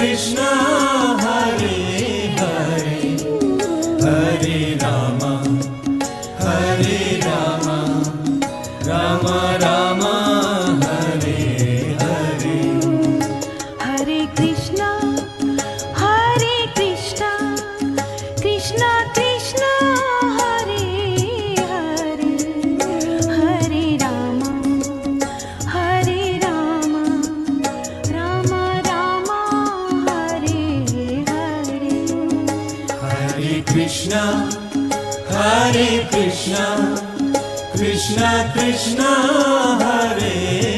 Krishna Hare Hare Hare Rama Rama Rama Hare Hare Hare Krishna Krishna Krishna Hare Hare Hare Rama Rama Rama Hare Hare Hare Krishna Krishna Krishna Hare